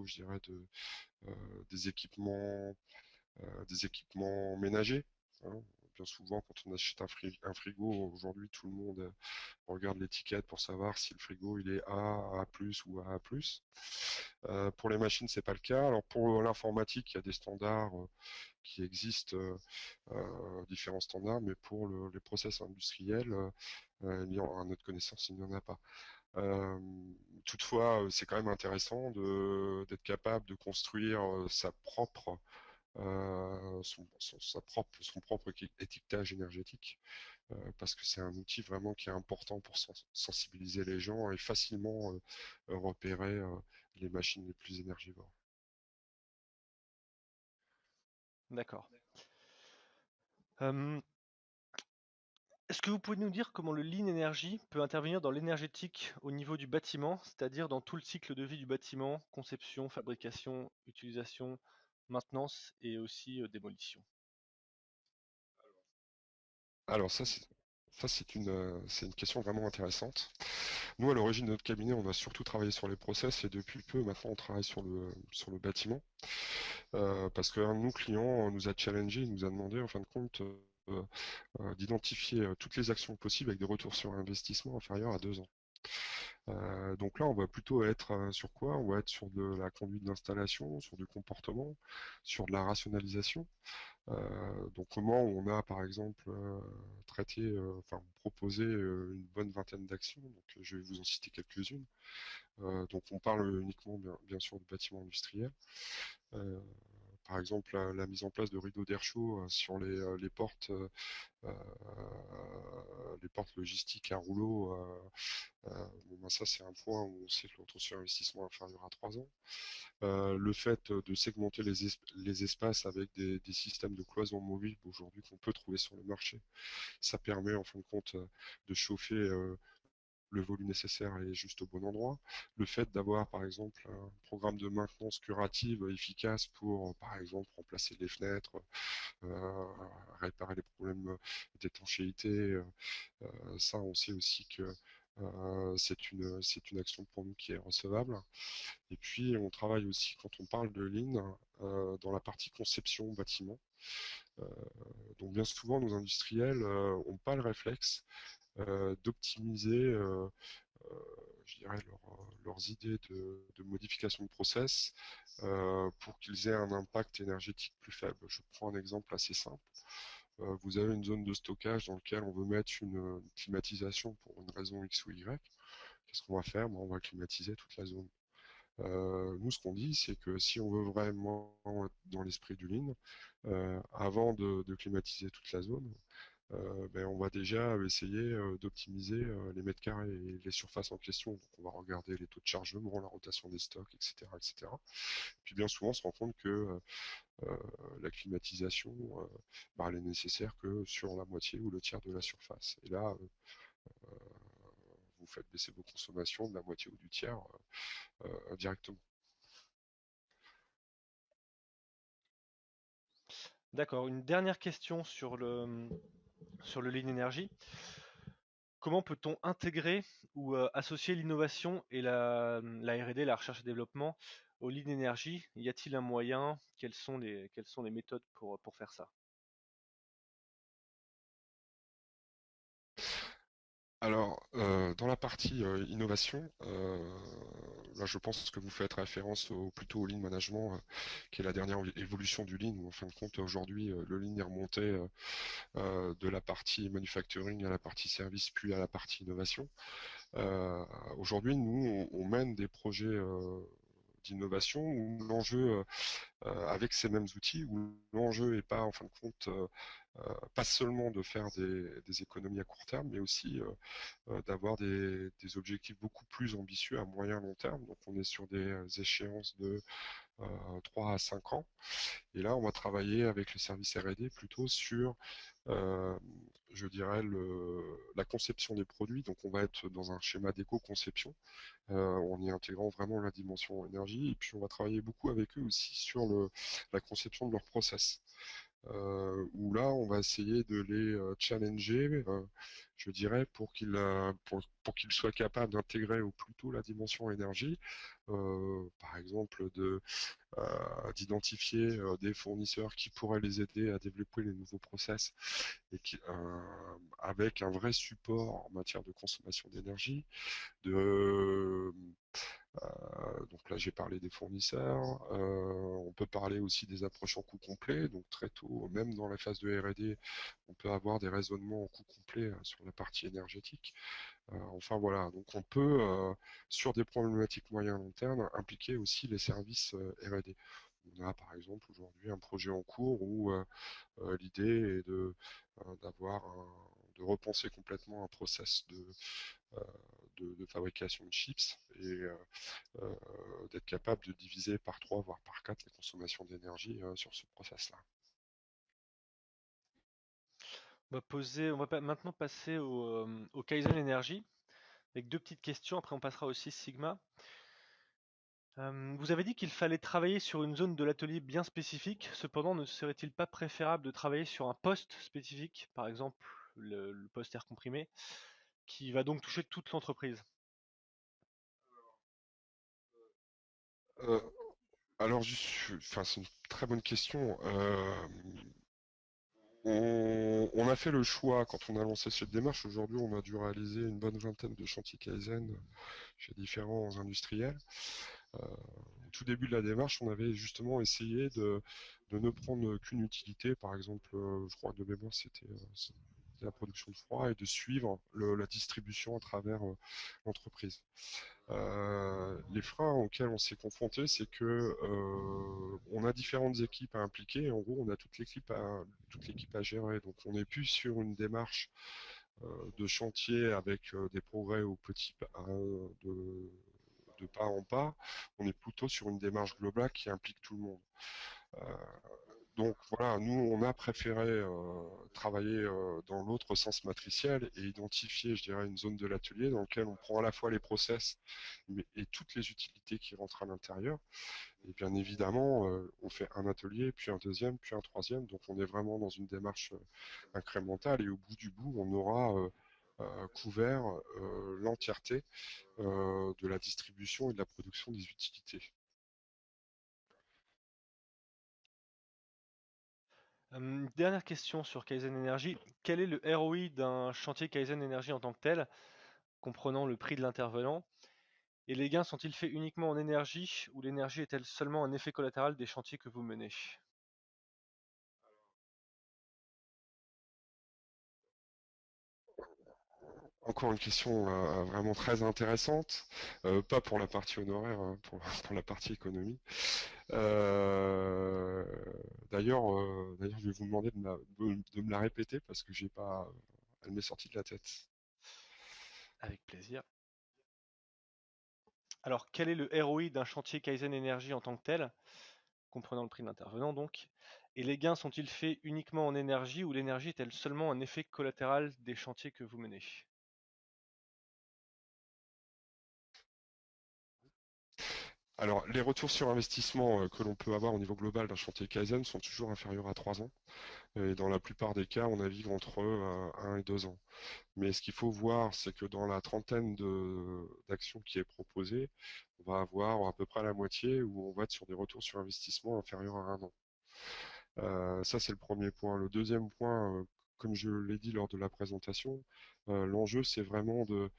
je dirais, euh, des équipements ménagers, hein. Bien souvent, quand on achète un frigo, aujourd'hui, tout le monde regarde l'étiquette pour savoir si le frigo il est A+, ou AA+. Pour les machines, c'est pas le cas. Alors pour l'informatique, il y a des standards qui existent, différents standards, mais pour les process industriels, à notre connaissance, il n'y en a pas. Euh, Toutefois, c'est quand même intéressant d'être capable de construire son propre étiquetage énergétique, parce que c'est un outil vraiment qui est important pour sensibiliser les gens et facilement repérer les machines les plus énergivores. D'accord. Euh, Est-ce que vous pouvez nous dire comment le Lean Energy peut intervenir dans l'énergétique au niveau du bâtiment, c'est-à-dire dans tout le cycle de vie du bâtiment, conception, fabrication, utilisation, maintenance et aussi démolition? Alors c'est une question vraiment intéressante. Nous, à l'origine de notre cabinet, on a surtout travaillé sur les process et depuis peu, maintenant, on travaille sur le bâtiment. Parce qu'un de nos clients nous a challengé, il nous a demandé, en fin de compte, d'identifier toutes les actions possibles avec des retours sur investissement inférieurs à 2 ans. Donc là, on va plutôt être sur quoi? On va être sur de la conduite d'installation, sur du comportement, sur de la rationalisation. Donc comment on a par exemple proposé une bonne vingtaine d'actions. Donc je vais vous en citer quelques-unes. Donc on parle uniquement bien sûr de bâtiments industriels. Euh, Par exemple la mise en place de rideaux d'air chaud sur euh, les portes logistiques à rouleau. Bon, ben ça c'est un point où on sait que le retour sur investissement est inférieur à 3 ans. Le fait de segmenter les espaces avec des systèmes de cloison mobile aujourd'hui qu'on peut trouver sur le marché, ça permet en fin de compte de chauffer le volume nécessaire et juste au bon endroit. Le fait d'avoir par exemple un programme de maintenance curative efficace pour par exemple remplacer les fenêtres, euh, réparer les problèmes d'étanchéité, ça on sait aussi que c'est une action pour nous qui est recevable. Et puis, on travaille aussi, quand on parle de Lean, dans la partie conception bâtiment. Euh, donc, bien souvent, nos industriels n'ont pas le réflexe d'optimiser, euh, je dirais, leurs idées de modification de process pour qu'ils aient un impact énergétique plus faible. Je prends un exemple assez simple. Vous avez une zone de stockage dans laquelle on veut mettre une climatisation pour une raison X ou Y. Qu'est-ce qu'on va faire? On va climatiser toute la zone. Nous, ce qu'on dit, c'est que si on veut vraiment être dans l'esprit du Lean, avant de climatiser toute la zone, ben, on va déjà essayer d'optimiser les mètres carrés et les surfaces en question. Donc, on va regarder les taux de chargement, la rotation des stocks, etc., etc. Puis bien souvent, on se rend compte que la climatisation, bah, elle est nécessaire que sur la moitié ou le tiers de la surface. Et là, vous faites baisser vos consommations de la moitié ou du tiers directement. D'accord. Une dernière question sur le Lean Energy. Comment peut-on intégrer ou associer l'innovation et la R&D, la recherche et développement, au Lean Energy? Y a-t-il un moyen? Quelles sont les méthodes pour faire ça? Alors, dans la partie innovation, là je pense que vous faites référence plutôt au Lean Management, qui est la dernière évolution du Lean, où en fin de compte aujourd'hui le Lean est remonté de la partie manufacturing à la partie service, puis à la partie innovation. Aujourd'hui, nous, on mène des projets d'innovation où l'enjeu avec ces mêmes outils, où l'enjeu n'est pas en fin de compte pas seulement de faire des économies à court terme, mais aussi d'avoir des objectifs beaucoup plus ambitieux à moyen long terme. Donc on est sur des échéances de 3 à 5 ans. Et là, on va travailler avec les services R&D plutôt sur, euh, je dirais, la conception des produits. Donc on va être dans un schéma d'éco-conception, en y intégrant vraiment la dimension énergie. Et puis on va travailler beaucoup avec eux aussi sur la conception de leur process. où là, on va essayer de les challenger, je dirais, pour qu'ils soient capables d'intégrer au plus tôt la dimension énergie, par exemple d'identifier des fournisseurs qui pourraient les aider à développer les nouveaux process et avec un vrai support en matière de consommation d'énergie, de donc là, j'ai parlé des fournisseurs. On peut parler aussi des approches en coût complet. Donc très tôt, même dans la phase de R&D, on peut avoir des raisonnements en coût complet sur la partie énergétique. Enfin voilà, donc on peut, sur des problématiques moyen long terme, impliquer aussi les services R&D. On a par exemple aujourd'hui un projet en cours où l'idée est de repenser complètement un process euh, de fabrication de chips et d'être capable de diviser par 3 voire par 4 les consommations d'énergie sur ce process-là. On va maintenant passer au Kaizen Energy, avec deux petites questions, après on passera au Six Sigma. Vous avez dit qu'il fallait travailler sur une zone de l'atelier bien spécifique, cependant ne serait-il pas préférable de travailler sur un poste spécifique, par exemple le poste air comprimé, qui va donc toucher toute l'entreprise? Euh, alors, enfin, c'est une très bonne question. On a fait le choix, quand on a lancé cette démarche, aujourd'hui on a dû réaliser une bonne vingtaine de chantiers Kaizen chez différents industriels. Au tout début de la démarche, on avait justement essayé de ne prendre qu'une utilité, par exemple, je crois que de mémoire c'était la production de froid, et de suivre la distribution à travers l'entreprise. Les freins auxquels on s'est confronté, c'est que on a différentes équipes à impliquer, et en gros on a toute l'équipe à gérer. Donc on n'est plus sur une démarche de chantier avec des progrès au petit pas, de pas en pas. On est plutôt sur une démarche globale qui implique tout le monde. Euh, donc voilà, nous on a préféré travailler dans l'autre sens matriciel et identifier, je dirais, une zone de l'atelier dans laquelle on prend à la fois les process et toutes les utilités qui rentrent à l'intérieur. Et bien évidemment, on fait un atelier, puis un deuxième, puis un troisième. Donc on est vraiment dans une démarche incrémentale et au bout du bout, on aura couvert l'entièreté de la distribution et de la production des utilités. Dernière question sur Kaizen Energy. Quel est le ROI d'un chantier Kaizen Energy en tant que tel, comprenant le prix de l'intervenant? Et les gains sont-ils faits uniquement en énergie ou l'énergie est-elle seulement un effet collatéral des chantiers que vous menez? Encore une question vraiment très intéressante, pas pour la partie honoraire, hein, pour la partie économie. Euh, d'ailleurs, je vais vous demander de me la répéter parce que j'ai pas, elle m'est sortie de la tête. Avec plaisir. Alors, quel est le ROI d'un chantier Kaizen Energy en tant que tel, comprenant le prix de l'intervenant donc? Et les gains sont-ils faits uniquement en énergie ou l'énergie est-elle seulement un effet collatéral des chantiers que vous menez? Alors, les retours sur investissement que l'on peut avoir au niveau global d'un chantier Kaizen sont toujours inférieurs à 3 ans. Et dans la plupart des cas, on navigue entre 1 et 2 ans. Mais ce qu'il faut voir, c'est que dans la trentaine d'actions qui est proposée, on va avoir à peu près la moitié où on va être sur des retours sur investissement inférieurs à 1 an. Ça, c'est le premier point. Le deuxième point, comme je l'ai dit lors de la présentation, l'enjeu, c'est vraiment de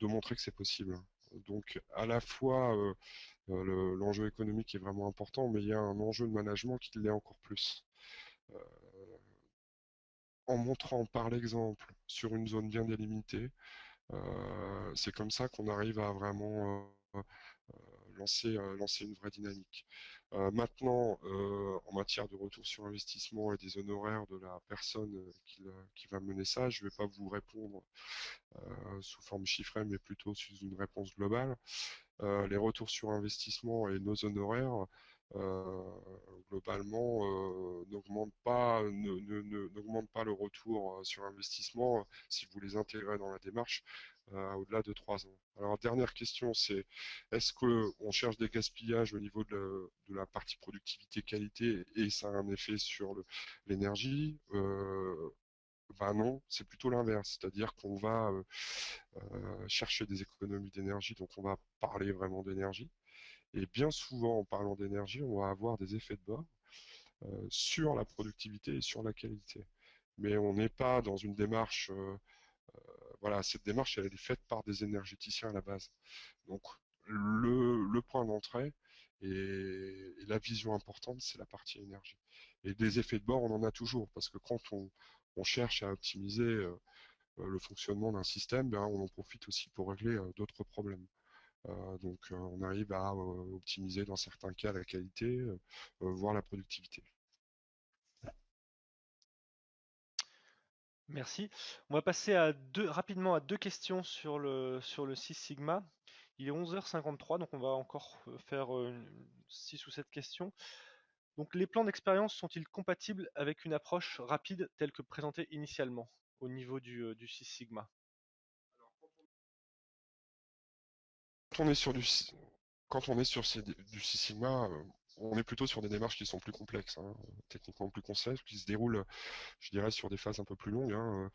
montrer que c'est possible. Donc, à la fois, l'enjeu économique est vraiment important, mais il y a un enjeu de management qui l'est encore plus. Euh, En montrant par l'exemple sur une zone bien délimitée, c'est comme ça qu'on arrive à vraiment lancer une vraie dynamique. Maintenant, en matière de retour sur investissement et des honoraires de la personne qui va mener ça, je ne vais pas vous répondre sous forme chiffrée, mais plutôt sous une réponse globale. Les retours sur investissement et nos honoraires globalement, n'augmente pas le retour sur investissement si vous les intégrez dans la démarche au-delà de 3 ans. Alors, dernière question, c'est est-ce qu'on cherche des gaspillages au niveau de la partie productivité qualité et ça a un effet sur l'énergie? Ben non, c'est plutôt l'inverse, c'est-à-dire qu'on va chercher des économies d'énergie, donc on va parler vraiment d'énergie. Et bien souvent, en parlant d'énergie, on va avoir des effets de bord sur la productivité et sur la qualité. Mais on n'est pas dans une démarche, voilà, cette démarche, elle est faite par des énergéticiens à la base. Donc, le point d'entrée et la vision importante, c'est la partie énergie. Et des effets de bord, on en a toujours, parce que quand on cherche à optimiser le fonctionnement d'un système, ben, on en profite aussi pour régler d'autres problèmes. Donc on arrive à optimiser dans certains cas la qualité, voire la productivité. Merci. On va passer rapidement à deux questions sur le Six Sigma. Il est 11h53, donc on va encore faire 6 ou 7 questions. Donc les plans d'expérience sont-ils compatibles avec une approche rapide telle que présentée initialement au niveau du Six Sigma? Quand on est sur quand on est sur du Six Sigma, on est plutôt sur des démarches qui sont plus complexes, hein, techniquement plus complexes, qui se déroulent, je dirais, sur des phases un peu plus longues, hein.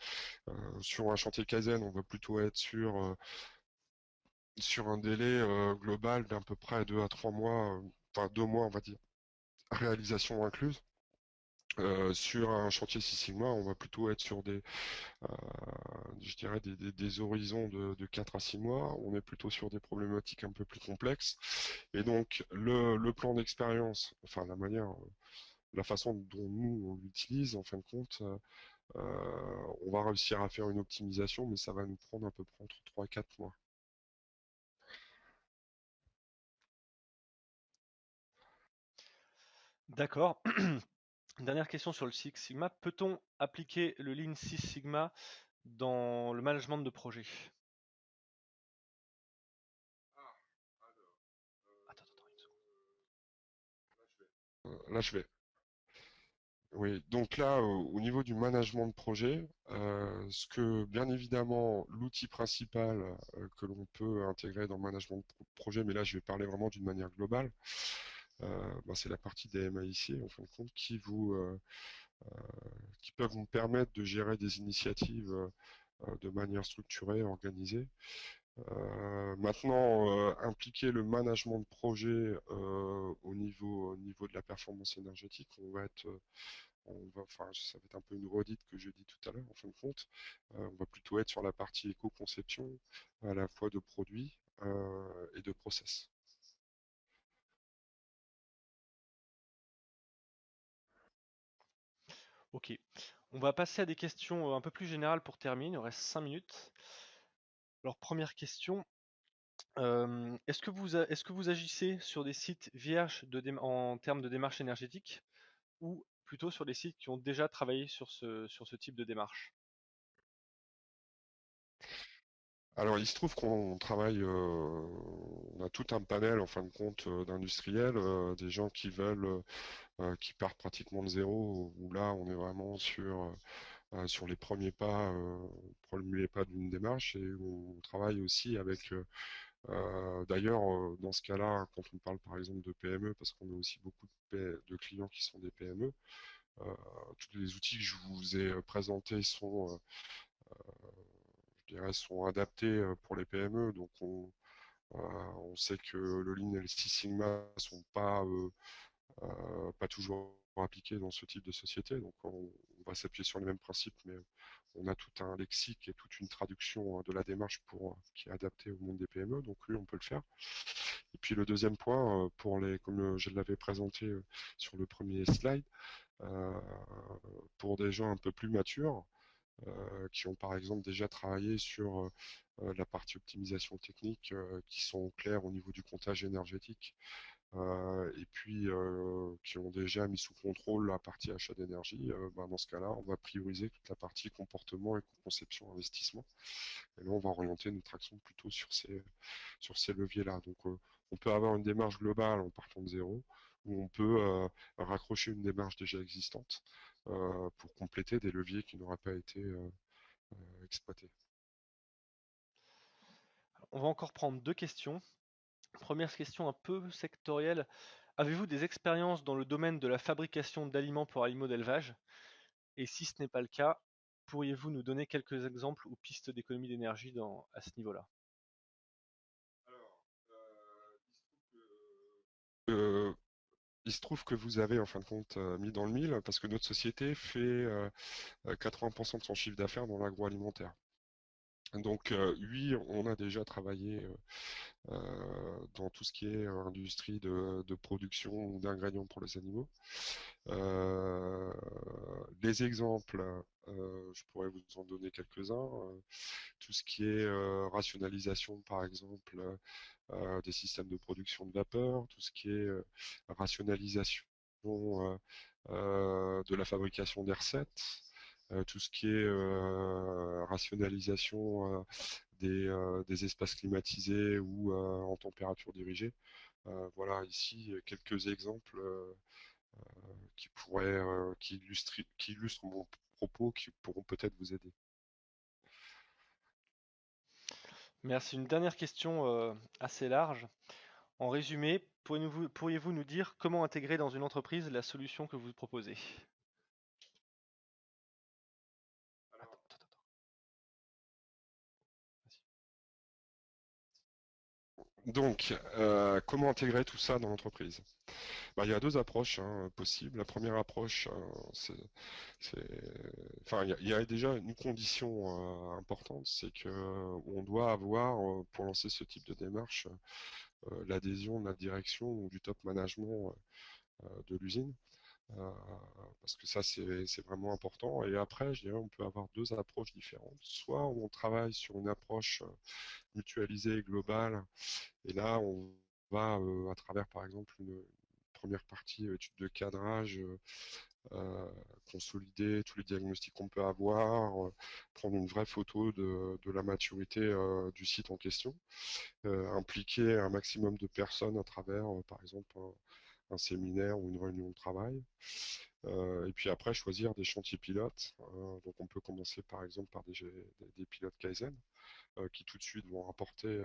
Sur un chantier Kaizen, on va plutôt être sur un délai global d'à peu près 2 à 3 mois, enfin 2 mois, on va dire, réalisation incluse. Sur un chantier Six Sigma, on va plutôt être sur euh, je dirais des horizons de 4 à 6 mois. On est plutôt sur des problématiques un peu plus complexes. Et donc, le plan d'expérience, enfin la façon dont nous on l'utilise, en fin de compte, on va réussir à faire une optimisation, mais ça va nous prendre à peu près entre 3 et 4 mois. D'accord. Dernière question sur le Six Sigma. Peut-on appliquer le Lean Six Sigma dans le management de projet? Attends, une seconde. Là, je vais. Oui, donc là, au niveau du management de projet, ce que bien évidemment l'outil principal que l'on peut intégrer dans le management de projet, mais là je vais parler vraiment d'une manière globale, ben, c'est la partie des MAIC en fin de compte qui peuvent vous permettre de gérer des initiatives de manière structurée, organisée. Maintenant, impliquer le management de projet au niveau de la performance énergétique, enfin, ça va être un peu une redite que j'ai dit tout à l'heure, en fin de compte. On va plutôt être sur la partie éco-conception, à la fois de produits et de process. Ok. On va passer à des questions un peu plus générales pour terminer. Il nous reste 5 minutes. Alors, première question. Est-ce que vous agissez sur des sites vierges en termes de démarche énergétique ou plutôt sur des sites qui ont déjà travaillé sur ce type de démarche? Alors, il se trouve qu'on travaille, on a tout un panel, en fin de compte, d'industriels, des gens qui partent pratiquement de zéro, où là, on est vraiment sur premiers pas d'une démarche, et on travaille aussi avec, d'ailleurs, dans ce cas-là, quand on parle par exemple de PME, parce qu'on a aussi beaucoup de clients qui sont des PME, euh, tous les outils que je vous ai présentés je dirais, sont adaptés pour les PME. Donc on sait que le Lean et le Six Sigma sont pas toujours appliqués dans ce type de société. Donc on va s'appuyer sur les mêmes principes, mais on a tout un lexique et toute une traduction de la démarche qui est adaptée au monde des PME. Donc oui, on peut le faire. Et puis le deuxième point, comme je l'avais présenté sur le premier slide, euh, pour des gens un peu plus matures, qui ont par exemple déjà travaillé sur la partie optimisation technique, qui sont clairs au niveau du comptage énergétique, et puis qui ont déjà mis sous contrôle la partie achat d'énergie, ben, dans ce cas-là, on va prioriser toute la partie comportement, éco-conception, investissement. Et là, on va orienter notre action plutôt sur ces leviers-là. Donc, on peut avoir une démarche globale en partant de zéro, où on peut raccrocher une démarche déjà existante pour compléter des leviers qui n'auraient pas été exploités. On va encore prendre 2 questions. Première question un peu sectorielle. Avez-vous des expériences dans le domaine de la fabrication d'aliments pour animaux d'élevage? Et si ce n'est pas le cas, pourriez-vous nous donner quelques exemples ou pistes d'économie d'énergie à ce niveau-là? Alors, euh, il se trouve que vous avez en fin de compte mis dans le mille parce que notre société fait 80% de son chiffre d'affaires dans l'agroalimentaire. Donc oui, on a déjà travaillé dans tout ce qui est industrie de production d'ingrédients pour les animaux. Les exemples, je pourrais vous en donner quelques-uns. Tout ce qui est rationalisation, par exemple, des systèmes de production de vapeur, tout ce qui est rationalisation de la fabrication des recettes, tout ce qui est rationalisation des espaces climatisés ou en température dirigée. Voilà ici quelques exemples qui illustrent mon propos, qui pourront peut-être vous aider. Merci. Une dernière question assez large. En résumé, pourriez-vous nous dire comment intégrer dans une entreprise la solution que vous proposez? Attends. Donc, comment intégrer tout ça dans l'entreprise? Bah, il y a deux approches possibles. La première approche, enfin, il y a déjà une condition importante, c'est que on doit avoir, pour lancer ce type de démarche, l'adhésion de la direction ou du top management de l'usine. Euh, Parce que ça, c'est vraiment important. Et après, je dirais, on peut avoir deux approches différentes. Soit on travaille sur une approche mutualisée et globale, et là, on va, à travers, par exemple, une première partie étude de cadrage, euh, consolider tous les diagnostics qu'on peut avoir, prendre une vraie photo de la maturité du site en question, impliquer un maximum de personnes à travers, par exemple, un séminaire ou une réunion de travail. Et puis après, choisir des chantiers pilotes. Donc on peut commencer par exemple par des pilotes Kaizen qui tout de suite vont apporter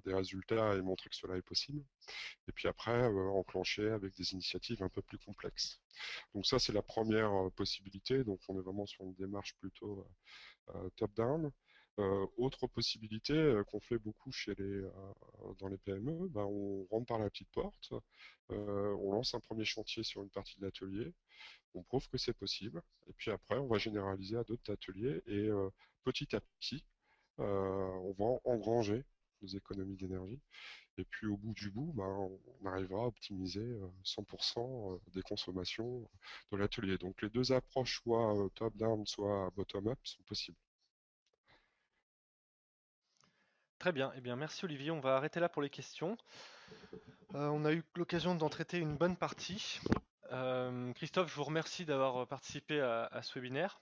des résultats et montrer que cela est possible. Et puis après, enclencher avec des initiatives un peu plus complexes. Donc ça, c'est la première possibilité. Donc on est vraiment sur une démarche plutôt top-down. Autre possibilité qu'on fait beaucoup dans les PME, ben, on rentre par la petite porte, on lance un premier chantier sur une partie de l'atelier, on prouve que c'est possible, et puis après on va généraliser à d'autres ateliers et petit à petit, on va engranger nos économies d'énergie. Et puis au bout du bout, ben, on arrivera à optimiser 100% des consommations de l'atelier. Donc les deux approches, soit top-down, soit bottom-up, sont possibles. Très bien. Eh bien, merci Olivier. On va arrêter là pour les questions. On a eu l'occasion d'en traiter une bonne partie. Christophe, je vous remercie d'avoir participé à ce webinaire.